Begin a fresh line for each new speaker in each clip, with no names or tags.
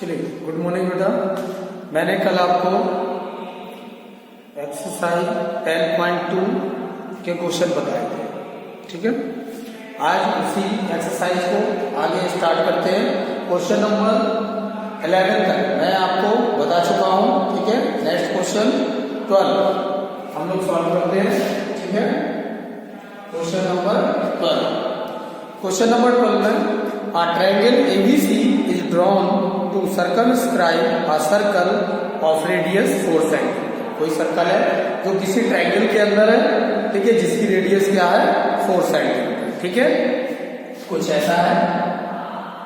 चलिए, good morning बेटा। मैंने कल आपको एक्सरसाइज 10.2 के क्वेश्चन बताए थे, ठीक है। आज उसी एक्सरसाइज को आगे स्टार्ट करते हैं। क्वेश्चन नंबर 11 तक मैं आपको बता चुका हूं, ठीक है। नेक्स्ट क्वेश्चन 12 हम लोग सॉल्व करते हैं, ठीक है। Question number 12। क्वेश्चन नंबर 12 में a triangle ABC is drawn to circumscribe a circle of radius 4 cm। कोई सर्कल है जो किसी ट्रायंगल के अंदर है, ठीक है, जिसकी रेडियस क्या है 4 सेंटीमीटर, ठीक है। कुछ ऐसा है,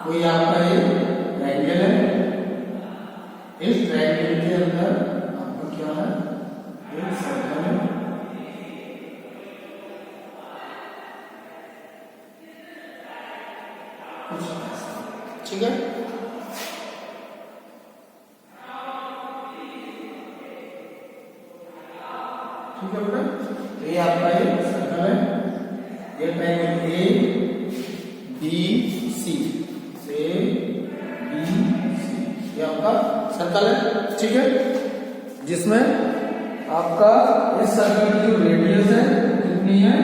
कोई आपका ये ट्रायंगल है, इस ट्रायंगल के अंदर आपका क्या है, एक सर्कल है, ठीक है। ठीक है बेटा, तो ये आपका ये सर्कल है, ये ट्रायंगल ए बी सी, ये आपका सर्कल है, ठीक है। जिसमें आपका इस सर्कल की जो रेडियस है कितनी है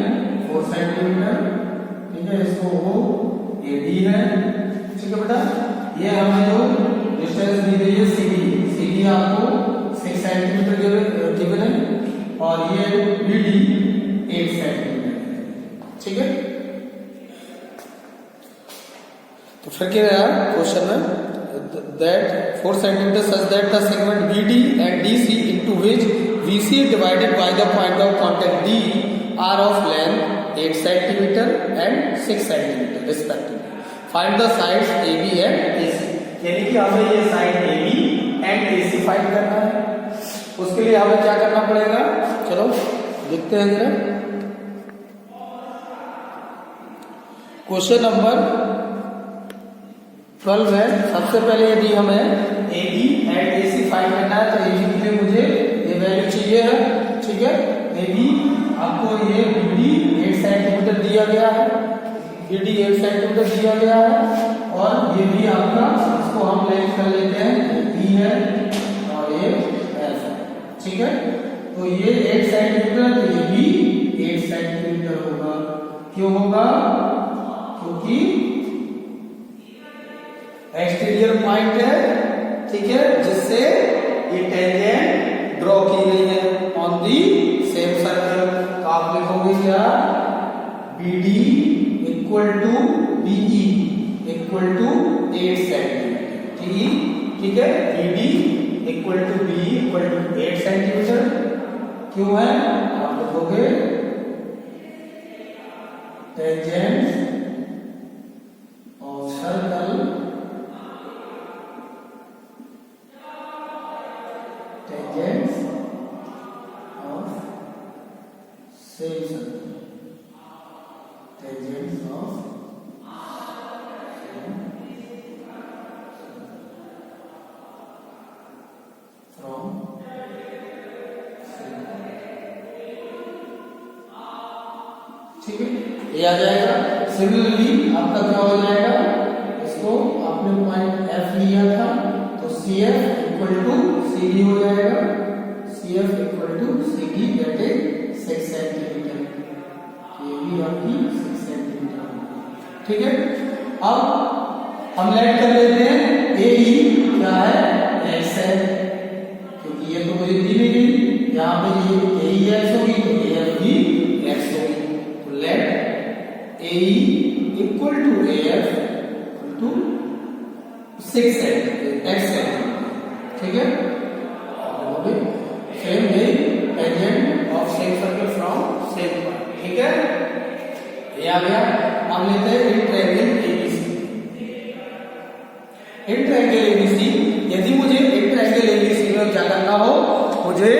4 सेंटीमीटर, ठीक है। इसको वो ए डी है, ठीक है बेटा। ये हमें जो डिस्टेंस दी गई है सी आपको 6 सेंटीमीटर गिवन है, और ये BD 8 सेंटीमीटर, ठीक है। तो फिर क्या है क्वेश्चन में, that 4 centimetre such that the segment BD and DC into which VC divided by the point of contact D are of length 8 centimetre and 6 centimetre respectively. Find the sides AB and AC। यानी कि हमें ये side AB and AC find करना है। उसके लिए हमें क्या करना पड़ेगा, चलो लिखते हैं जरा। क्वेश्चन नंबर 12 है। सबसे पहले यदि हमें AB एंड AC फाइंड करना है तो AB के लिए मुझे ये वैल्यू चाहिए है, ठीक है। AB आपको ये BD 8 सेंटीमीटर दिया गया है, BD 8 सेंटीमीटर दिया गया है, और ये भी आपका, इसको हम लेंथ कर लेते हैं E है और ये S है, ठीक है। तो ये 8 सेंटीमीटर, तो ये भी 8 सेंटीमीटर होगा। क्यों होगा? क्योंकि एक्सटीरियर पॉइंट है, ठीक है, जिससे ये टेंजेंट ड्रॉ की गई है ऑन दी सेम सर्कल। तो आप लिखोगे क्या, BD equal to BE equal to 8 centimetre, ठीक है। BD equal to BE equal to 8 centimetre. क्यों है? आप लिखोगे tangent of circle, tangent of same circle, tangent of ठीक है, ये आ जाएगा। सिमिलरली आपका क्या हो जाएगा, इसको आपने पॉइंट F लिया था, तो CF इक्वल टू CD हो जाएगा, CF equal to CD that is 6 centimetre. ये भी आपकी 6 सेंटीमीटर, ठीक है। अब हम लेट कर लेते हैं AE क्या है, X है, क्योंकि ये तो मुझे दी नहीं गई, यहाँ पे ये AE X होगी तो AF भी X होगी। Let AE equal to AF equal to 6 centimetre, X centimetre, ठीक है। Same way tangent of same circle from same point, ठीक है। ये आ गया। हम लेते हैं in triangle ABC। In triangle ABC, यदि मुझे इन ट्रायंगल ABC में क्या करना हो, मुझे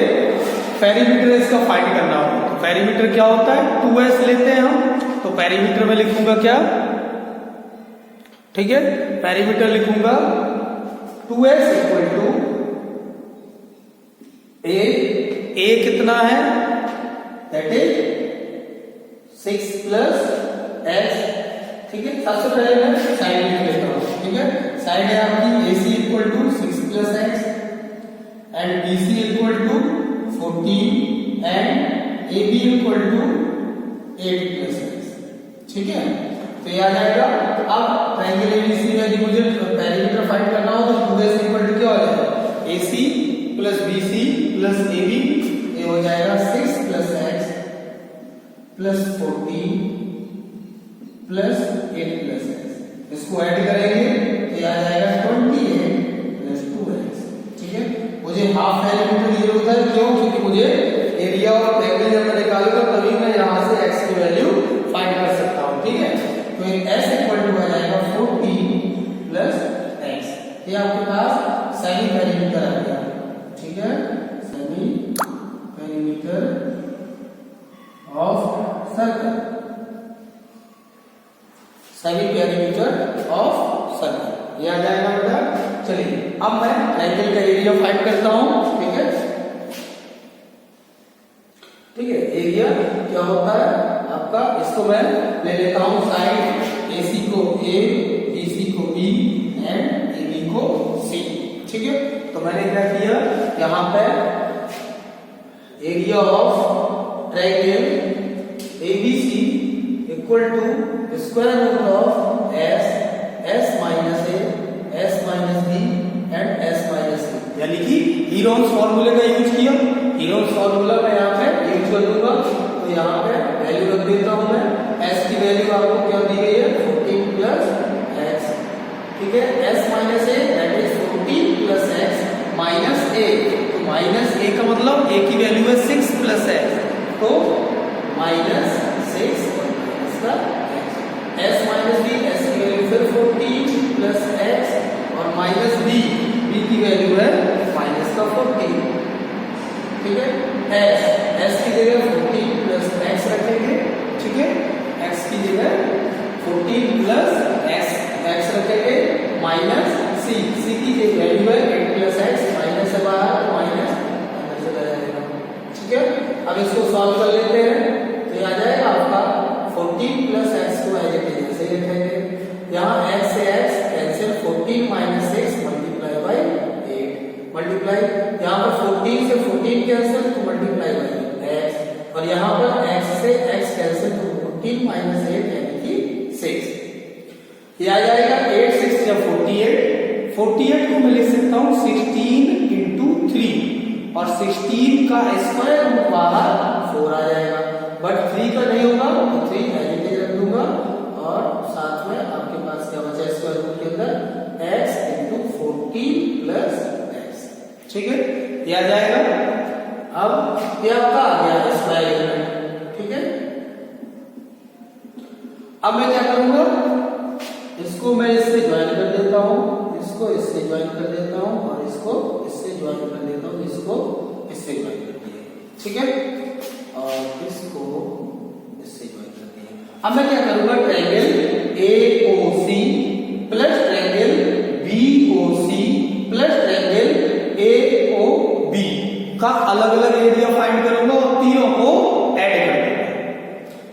पेरीमीटर इसका फाइंड करना हो, तो पेरीमीटर क्या होता है, 2S लेते हैं हम। तो पेरीमीटर में लिखूंगा क्या, ठीक है, पेरीमीटर लिखूंगा 2S इक्वल टू A कितना है, दैट इज 6 प्लस S ठीक है, सबसे पहले मैं साइड लिख लेता हूँ। ठीक है, साइड है आपकी AC equal to 6 plus x and BC equal to 14 and AB equal to 8 plus x. ठीक है, तो ये आ जाएगा। अब ट्रायंगल ABC में मुझे पेरीमीटर फाइंड करना हो तो 2S इक्वल टू क्या हो जाएगा, AC plus BC plus AB, ये हो जाएगा 6 plus x plus 14 plus 8 plus x. इसको ऐड करेंगे तो ये आ जाएगा 28 प्लस 2x। ठीक है, मुझे हाफ पेरीमीटर ये होता है, क्यों? क्योंकि मुझे एरिया ऑफ ट्रायंगल जब मैं निकालूंगा तभी मैं यहाँ से x की वैल्यू फाइंड कर सकता हूँ। ठीक है, तो S इक्वल टू आ जाएगा 14 प्लस x। ये आपके पास सेमी पेरीमीटर आ गया। ठीक है, semi perimeter of circle, semi perimeter of circle, ये आ जाएगा बेटा। चलिए अब मैं ट्रायंगल का एरिया फाइंड करता हूं। ठीक है, ठीक है, एरिया क्या होता है आपका, इसको मैं ले लेता हूं साइड, AC को A, BC को B एंड AB को C। ठीक है, तो मैंने क्या किया, यहाँ पे area of triangle ABC equal to square root of S minus A, S minus B and S minus C, यानी कि हीरोन्स फॉर्मूले का यूज किया। हीरोन्स फॉर्मूला मैं यहाँ पे यूज कर दूंगा, तो यहाँ पे वैल्यू रख देता हूँ मैं। S की वैल्यू आपको क्या दी गई है, 14 प्लस x। ठीक है, S minus A that is 14 plus x minus A, तो माइनस A का मतलब A की वैल्यू है 6 प्लस x, तो माइनस 6 इसका S माइनस B, S की वैल्यू फिर 14 प्लस x और माइनस B, B की वैल्यू है माइनस का 14। ठीक है, S की जगह 14 प्लस x रखेंगे। ठीक है, x की जगह 14 प्लस x रखेंगे माइनस C की जो वैल्यू है 8 प्लस x, माइनस से बाहर तो माइनस अंदर से जाएगा। ठीक है, अब इसको सॉल्व कर लेते हैं, तो ये आ जाएगा आपका 14 प्लस x को एज इट इज ऐसे लिखेंगे। यहाँ x से x cancel, 14 minus 6 multiply by 8, multiply यहाँ पर 14 से 14 कैंसिल तो मल्टीप्लाई बाई x, और यहाँ पर x से x कैंसिल तो 14 माइनस 8 यानी कि 6। ये आ जाएगा 8 6 या 48 को मैं लिख सकता हूँ 16 इंटू 3, और 16 का स्क्वायर रूट बाहर 4 आ जाएगा, बट 3 का नहीं होगा तो 3 एज इट इज रख दूंगा, और साथ में आपके पास क्या बचा स्क्वायर रूट के अंदर x इंटू 14 प्लस x। ठीक है, ये आ जाएगा। अब ये आपका आ गया स्क्वायर एलिमेंट। ठीक है, अब मैं क्या करूंगा, इसको मैं इससे ज्वाइन कर देता हूं, इसको इससे ज्वाइन कर देता हूं, और इसको इससे ज्वाइन कर देता हूं, इसको इससे ज्वाइन कर दिया। ठीक है, और इसको इससे ज्वाइन कर दिया। अब मैं क्या करूंगा, triangle AOC plus triangle BOC plus triangle AOB का अलग अलग एरिया फाइंड करूंगा और तीनों को ऐड कर दूंगा,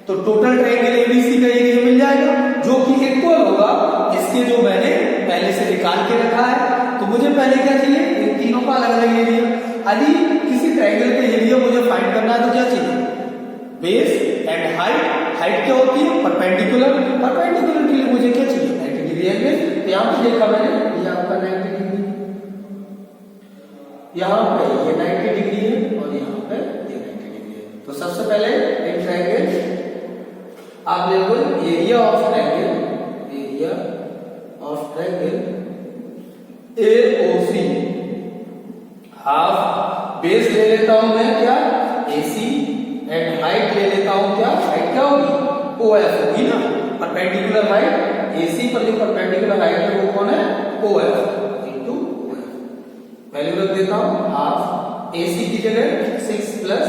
तो टोटल ट्रायंगल ABC का एरिया मिल जाएगा जो कि इक्वल होगा इसके जो मैंने पहले से निकाल के रखा है। तो मुझे पहले क्या चाहिए, इन तीनों का अलग अलग एरिया। यदि किसी ट्रायंगल का एरिया मुझे फाइंड करना है तो क्या चाहिए, बेस एंड हाइट। हाइट क्या होती है, परपेंडिकुलर। परपेंडिकुलर के लिए मुझे क्या चाहिए, 90 डिग्री एंगल। तो यहाँ पे देखा मैंने, ये आपका 90 डिग्री, यहाँ पे ये 90 डिग्री है और यहाँ पे ये 90 डिग्री है। तो सबसे पहले एक ट्रायंगल आप देखो, area of triangle, area of triangle AOC, half base ले लेता हूं मैं क्या, AC, एंड हाइट ले लेता हूं क्या, हाइट क्या होगी, OF होगी ना, परपेंडिकुलर हाइट। AC पर जो परपेंडिकुलर हाइट है वो कौन है, OF इंटू OF। वैल्यू रख देता हूं हाफ, AC की जगह 6 प्लस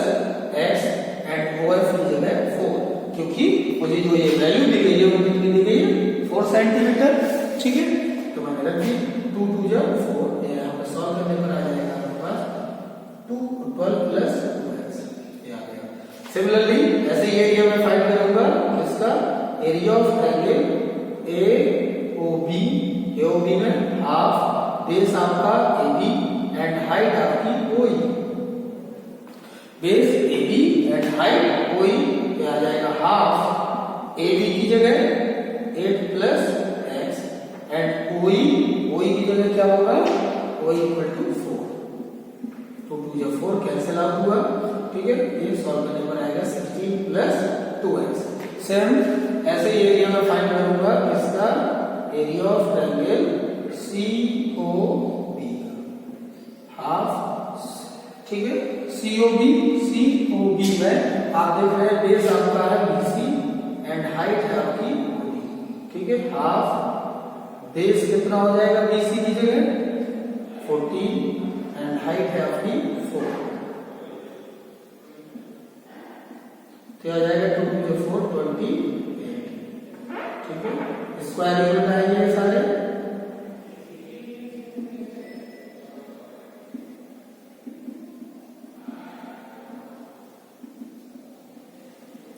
x एंड OF की जगह 4, क्योंकि मुझे जो ये वैल्यू दी गई है वो कितनी दी गई है, 4 सेंटीमीटर। ठीक है, तो मैंने रख दी 2 2 जा 4, यहाँ पे सॉल्व करने पर आ जाएगा आपके पास 2 12 प्लस 2x, ये आ गया। सिमिलरली ऐसे ही एरिया में फाइंड करूंगा इसका एरिया ऑफ ट्रायंगल AOB में हाफ बेस आपका AB एंड हाइट आपकी OE, base AB and height OE पे आ जाएगा हाफ AB की जगह 8 प्लस x एंड OE की जगह क्या होगा, OE इक्वल टू 4, 2 2 या 4 कैंसिल आउट हुआ, ठीक है। ये सॉल्व करने पर आएगा 16 प्लस 2x। सेम ऐसे ही एरिया में फाइंड करूंगा इसका area of triangle COB half, ठीक है। COB में आप देख रहे हैं बेस आपका है BC एंड हाइट है आपकी OB, ठीक है। हाफ बेस कितना हो जाएगा BC की जगह 14 एंड हाइट है आपकी 4, तो आ जाएगा 2 2 4 28, ठीक है। स्क्वायर यूनिट आएंगे सारे,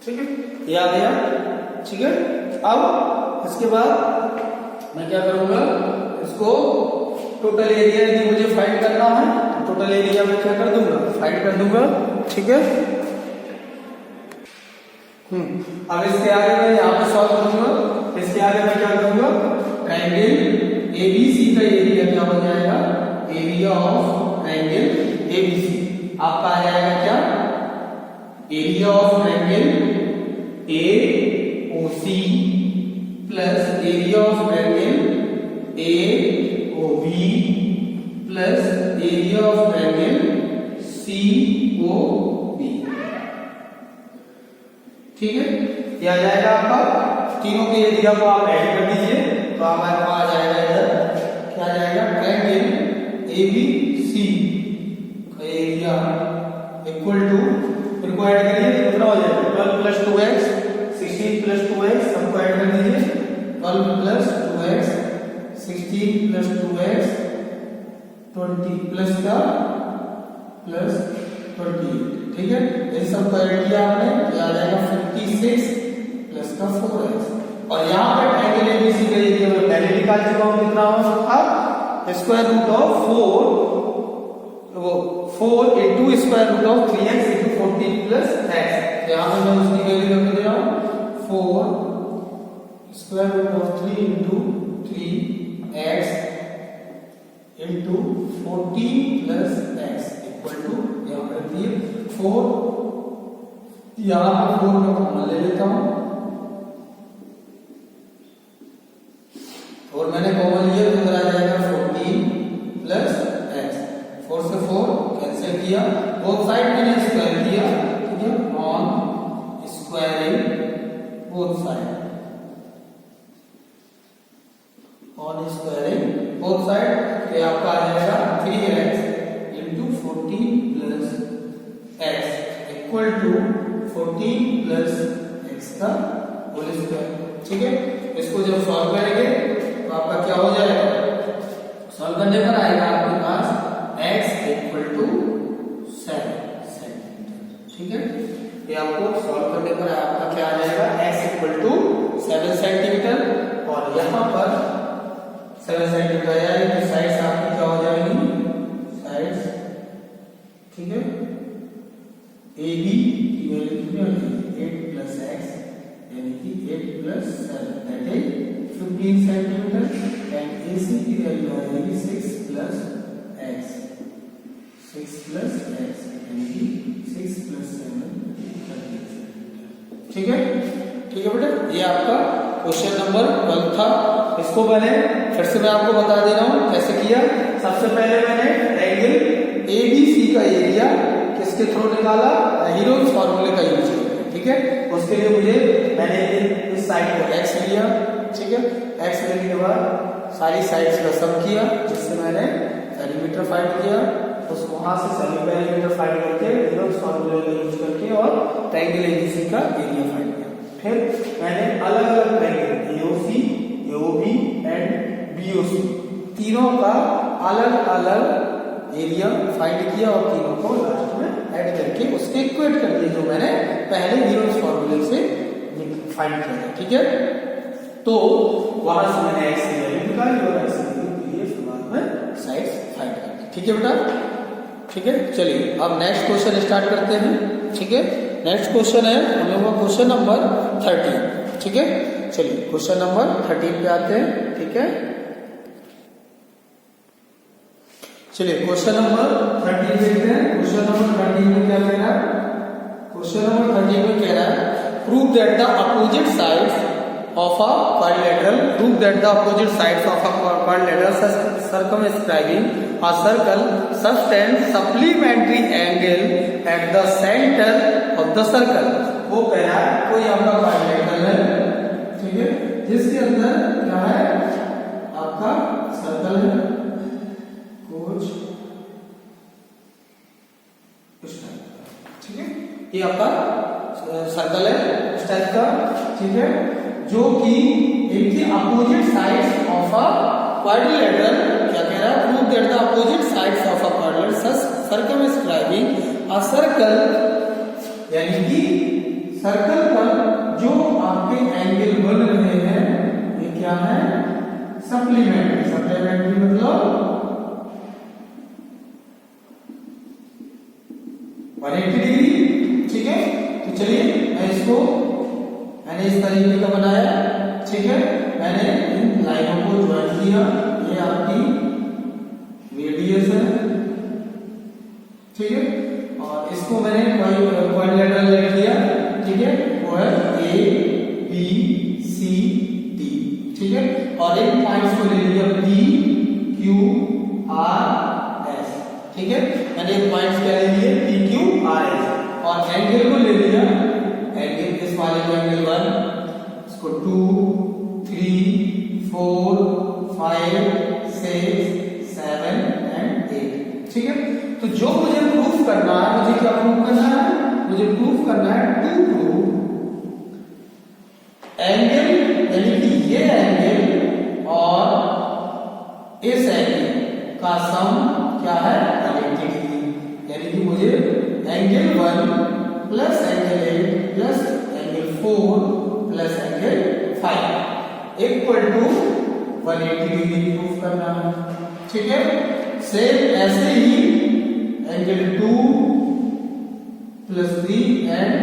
ठीक है, ये आ गया, ठीक है। अब इसके बाद मैं क्या करूंगा, इसको टोटल एरिया यदि मुझे फाइंड करना है तो टोटल एरिया में क्या कर दूंगा, फाइंड कर दूंगा, ठीक है। अब इसके आगे मैं यहाँ पे सॉल्व करूंगा, इसके आगे मैं क्या करूंगा, ट्रायंगल ABC का एरिया क्या हो जाएगा, एरिया ऑफ ट्रायंगल ABC आपका आ जाएगा क्या, area of triangle AOC plus area of triangle AOB plus area of triangle COB, ठीक है। ये आ जाएगा आपका, तीनों के एरिया को आप ऐड कर दीजिए तो हमारे पास आ जाएगा इधर क्या आ जाएगा, ट्रायंगल ABC का एरिया इक्वल टू, फिर को ऐड करिए कितना हो जाएगा, 12 प्लस 2x 16 प्लस 2x सबको ऐड कर दीजिए, 12 plus 2x 16 plus 2x 20 plus का प्लस 28, ठीक है। ये सब ऐड किया आपने, क्या आ जाएगा 56 प्लस का 4x, और यहाँ पर ट्रायंगल ABC का एरिया में पहले निकाल चुका हूँ, कितना था, square root of 4 into square root of 3x into 14 plus x, यहाँ पे मैं उसकी वैल्यू रख दे रहा हूँ 4 square root of 3 into 3x into 14 plus x equal to, यहाँ पर रख दिए 4, यहाँ पे 4 में कॉमन ले लेता हूँ, और मैंने कॉमन लिया तो इधर आ जाएगा 14 प्लस x, 4 से 4 कैंसिल किया, बोथ साइड मैंने स्क्वायर किया, ठीक है, on squaring both side, on squaring both side, तो आपका आ जाएगा 3x into 14 plus x equal to 14 plus x का होल स्क्वायर, ठीक है। इसको जब सॉल्व करेंगे तो आपका क्या हो जाएगा, सॉल्व करने पर आएगा आपके पास x इक्वल टू 7 सेंटीमीटर, ठीक है। ये आपको सॉल्व करने पर आपका क्या आ जाएगा, x इक्वल टू 7 सेंटीमीटर, और यहाँ पर 7 सेंटीमीटर यानी साइड्स आपकी क्या हो जाएंगी, साइड्स, ठीक है। AB की वैल्यू कितनी होगी, 8 प्लस x यानी कि 8 plus 7 that is 15 centimetre, and AC की वैल्यू आ जाएगी 6 प्लस x, 6 प्लस x यानी कि 6 प्लस 7 13 सेंटीमीटर, ठीक है, ठीक है बेटा। ये आपका क्वेश्चन नंबर 12 था। इसको मैंने फिर से मैं आपको बता दे रहा हूँ कैसे किया। सबसे पहले मैंने ट्रायंगल ABC का एरिया किसके थ्रू निकाला, हीरोज फॉर्मूले का यूज किया, ठीक है। उसके लिए मैंने इस साइड को x लिया, ठीक है। x लेने के बाद सारी साइड्स का सम किया, जिससे मैंने पेरीमीटर फाइंड किया, उसको वहां से सभी पेरीमीटर फाइंड करके हीरोज फॉर्मूले का यूज करके और ट्रायंगल ABC का एरिया फाइंड किया। फिर मैंने अलग अलग triangle AOC, AOB and BOC तीनों का अलग अलग एरिया फाइंड किया, और तीनों को लास्ट में ऐड करके उसके इक्वेट कर दिया जो मैंने पहले हीरोज फॉर्मूले से फाइंड किया, ठीक है। तो वहां से मैंने एक्स की वैल्यू निकाली और एक्स की वैल्यू के लिए फिर बाद में साइड्स फाइंड करते हैं। ठीक है बेटा, ठीक है। चलिए अब नेक्स्ट क्वेश्चन स्टार्ट करते हैं। ठीक है, नेक्स्ट क्वेश्चन है हम लोग का क्वेश्चन नंबर 13। ठीक है, चलिए क्वेश्चन नंबर 13 पे आते हैं। ठीक है, चलिए क्वेश्चन नंबर 13 देखते हैं। क्वेश्चन नंबर 13 में क्या कह रहा है? क्वेश्चन नंबर 13 में कह रहा है prove that the opposite sides of a quadrilateral, prove that the opposite sides of a quadrilateral circumscribing a circle subtend supplementary angle at the center of the circle। वो कह रहा है कोई आपका quadrilateral है, ठीक है, जिसके अंदर क्या है आपका सर्कल है कुछ इस टाइप का। ठीक है, ये आपका सर्कल है इस टाइप का। ठीक है, जो कि इनकी opposite sides of a quadrilateral क्या कह रहा है? Prove that the opposite sides of a quadrilateral circumscribing a circle, यानी कि सर्कल पर जो आपके एंगल बन रहे हैं ये क्या है? सप्लीमेंट्री। सप्लीमेंट्री मतलब 180 डिग्री। ठीक है, तो चलिए मैं इसको मैंने इस तरीके का बनाया। ठीक है, मैंने इन लाइनों को ज्वाइन किया, ये आपकी रेडियस है। ठीक है, और इसको मैंने क्वाड्रिलेटरल ले लिया। ठीक है, वो है ए बी सी डी। ठीक है, और इन पॉइंट्स को ले लिया पी क्यू आर एस। ठीक है, मैंने पॉइंट्स क्या ले लिए? P Q R S. और एंगल को ले लिया, एंगल इस वाले को एंगल 1, इसको 2 3 4 5 6 7 एंड 8। ठीक है, तो जो मुझे प्रूफ करना है, मुझे क्या प्रूफ करना है? मुझे प्रूफ करना है टू प्रूव एंगल, यानी कि ये एंगल और इस एंगल का सम क्या है? 180 डिग्री। यानी कि मुझे angle 1 plus angle 8 plus angle 4 plus angle 5 equal to 180 degree proof करना है। ठीक है, सेम ऐसे ही angle 2 plus 3 and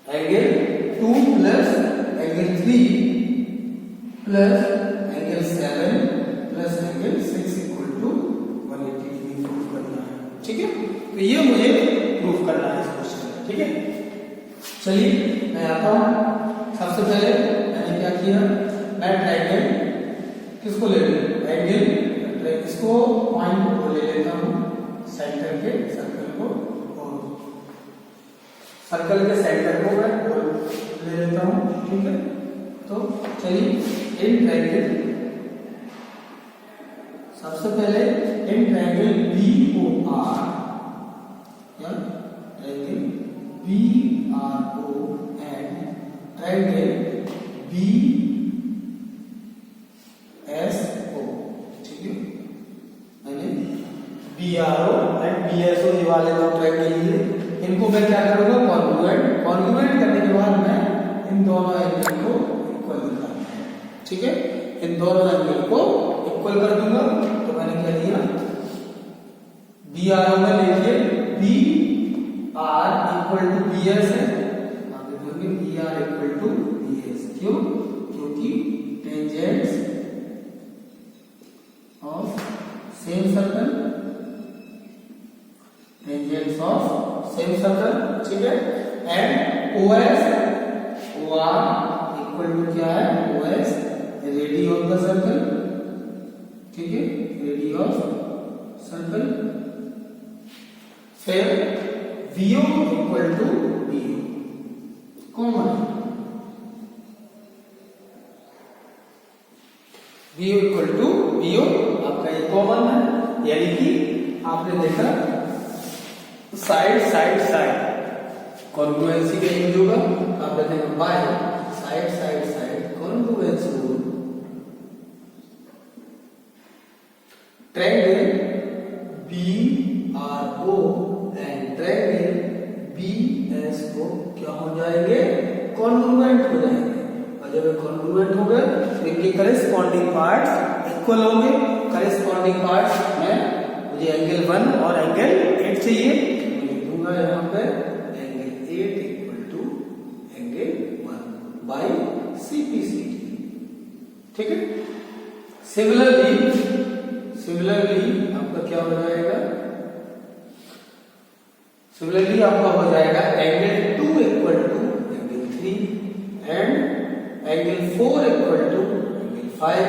angle 2 plus angle 3 plus angle 7 plus angle 6 equal to 180 degree proof करना है। ठीक है, तो ये मुझे प्रूफ करना है इस क्वेश्चन में। ठीक है, चलिए मैं आता हूं। सबसे पहले मैंने क्या किया? मैं ट्रायंगल किसको ले लूं? एंगल, इसको पॉइंट को ले लेता हूं सेंटर के, सर्कल को, और सर्कल के सेंटर को मैं ले लेता हूं। ठीक है, तो चलिए इन ट्रायंगल, सबसे पहले in triangle B O R, triangle B R O and triangle B S O. ठीक है, मैंने B R O and B S O ये वाले दो ट्रायंगल लिए, इनको मैं क्या करूंगा? कॉन्ग्रुएंट। कॉन्ग्रुएंट करने के बाद मैं इन दोनों एंगल को इक्वल कर दूंगा। ठीक है, इन दोनों एंगल को इक्वल कर दूंगा। तो मैंने क्या दिया? बी आर ओ में लिखिए B R equal to B S है, आप लिखोगे B R equal to B S. क्यों? क्योंकि tangents of same circle, tangents of same circle. ठीक है, and O S O R equal to क्या है? O S radii of the circle. ठीक है, रेडी ऑफ सर्कल। फिर VO equal to BO common है, VO इक्वल टू BO आपका ये कॉमन है। यानी कि आपने देखा साइड साइड साइड कॉन्ग्रुएंसी का यूज होगा। आपने देखा by side side side congruence rule, triangle BRO and triangle BSO क्या हो जाएंगे? कॉन्ग्रुएंट हो जाएंगे, और जब ये कॉन्ग्रुएंट हो गए तो इनके करेस्पॉन्डिंग पार्ट्स इक्वल होंगे। करेस्पॉन्डिंग पार्ट्स में मुझे एंगल 1 और एंगल 8 चाहिए, मैं लिख दूंगा यहाँ पे angle 8 equal to angle 1 by CPCT। ठीक है। सिमिलरली आपका क्या हो जाएगा, सिमिलरली आपका हो जाएगा angle 2 equal to angle 3 and angle 4 equal to angle 5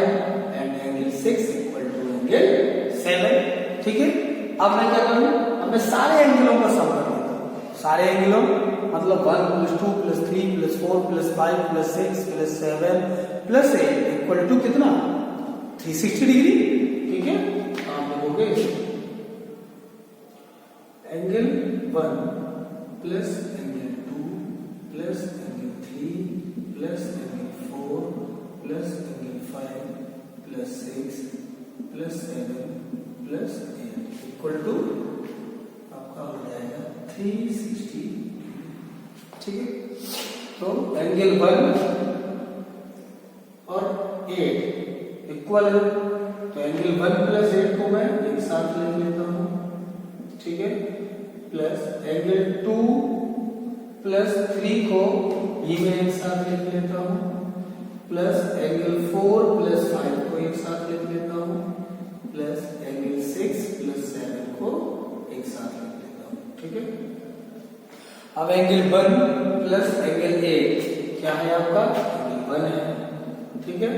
and angle 6 equal to angle 7। ठीक है। अब मैं क्या करूं, अब मैं सारे एंगलों का सम कर लेता हूं। सारे एंगलों मतलब 1 + 2 + 3 + 4 + 5 + 6 + 7 + 8 इक्वल टू कितना, 360 डिग्री। ठीक है। आप देखोगे angle 1 plus angle 2 plus angle 3 plus angle 4 plus angle 5 plus 6 plus 7 plus 8 equal to आपका हो जाएगा 360। ठीक है। तो एंगल 1 और 8 इक्वल है, तो एंगल 1 प्लस 8 को मैं एक साथ लिख लेता हूं। ठीक है। प्लस एंगल 2 प्लस 3 को ये मैं एक साथ लिख लेता हूं, प्लस एंगल 4 प्लस 5 को एक साथ लिख लेता हूं, प्लस एंगल 6 प्लस 7 को एक साथ लिख लेता हूं। ठीक है। अब एंगल 1 प्लस एंगल 8 क्या है आपका, एंगल 1 है। ठीक है।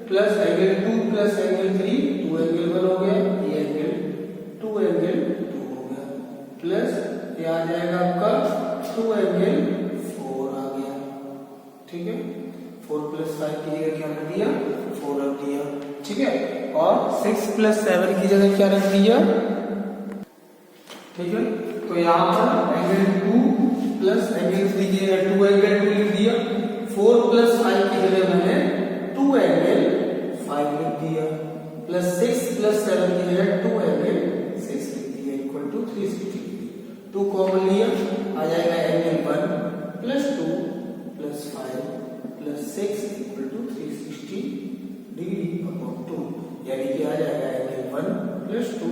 Plus angle 2 plus angle 3, 2 angle 1 हो गया, ये एंगल 2 एंगल 2 हो गया, प्लस ये आ जाएगा आपका 2 एंगल 4 आ गया। ठीक है। 4 + 5 की जगह क्या रख दिया, 4 रख दिया। ठीक है। और 6 + 7 की जगह क्या रख दिया। ठीक है। तो यहाँ पर एंगल 2 प्लस एंगल 3 की जगह 2 एंगल 2 लिख दिया, 4 + 5 की जगह मैंने 2 एंगल 5 लिख दिया, प्लस 6 + 7 की जगह 2 एंगल 6 लिख दिया इक्वल टू 360। 2 कॉमन लिया, आ जाएगा angle 1 + 2 + 5 + 6 equal to 360 degree upon 2, यानी कि आ जाएगा angle 1 + 2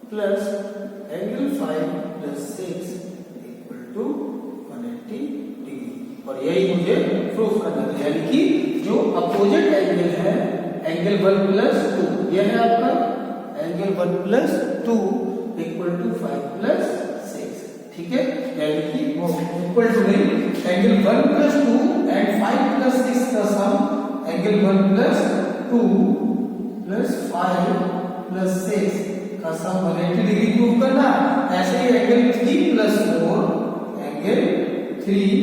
plus angle 5 + 6 equal to 180 degree. और यही मुझे प्रूफ करना था, यानी कि जो अपोजिट एंगल है एंगल 1 + 2, यह है आपका एंगल 1 + 2 इक्वल टू 5 + 6। ठीक है। यानी कि वो इक्वल टू नहीं, एंगल 1 + 2 एंड 5 + 6 का सम एंगल 1 + 2 + 5 + 6 का सम 180 डिग्री प्रूफ करना। ऐसे ही angle 3 + 4 angle 3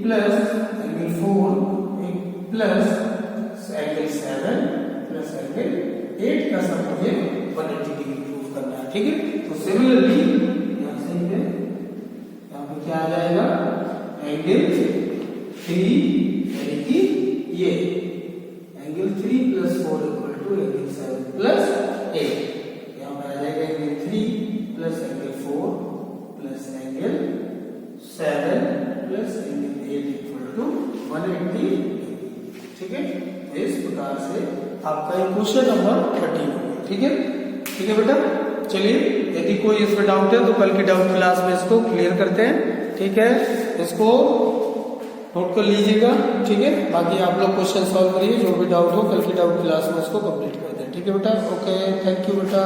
plus angle 4 plus angle 7 plus angle 8 का सम मुझे 180 डिग्री प्रूफ करना है। ठीक है। तो सिमिलरली यहाँ से यहाँ पे क्या आ जाएगा, एंगल 3 यानी कि ये angle 3 + 4 equal to angle 7 plus 8, यहाँ पे आ जाएगा angle 3 plus angle 4 plus angle 7 plus angle 8 equal to 180 degree. ठीक है। तो इस प्रकार से आपका क्वेश्चन नंबर 13 होगा। ठीक है। ठीक है बेटा, चलिए यदि कोई इसमें डाउट है तो कल की डाउट क्लास में इसको क्लियर करते हैं। ठीक है। इसको नोट कर लीजिएगा। ठीक है। बाकी आप लोग क्वेश्चन सॉल्व करिए, जो भी डाउट हो कल की डाउट क्लास में उसको कंप्लीट कर दें। ठीक है बेटा। ओके, थैंक यू बेटा।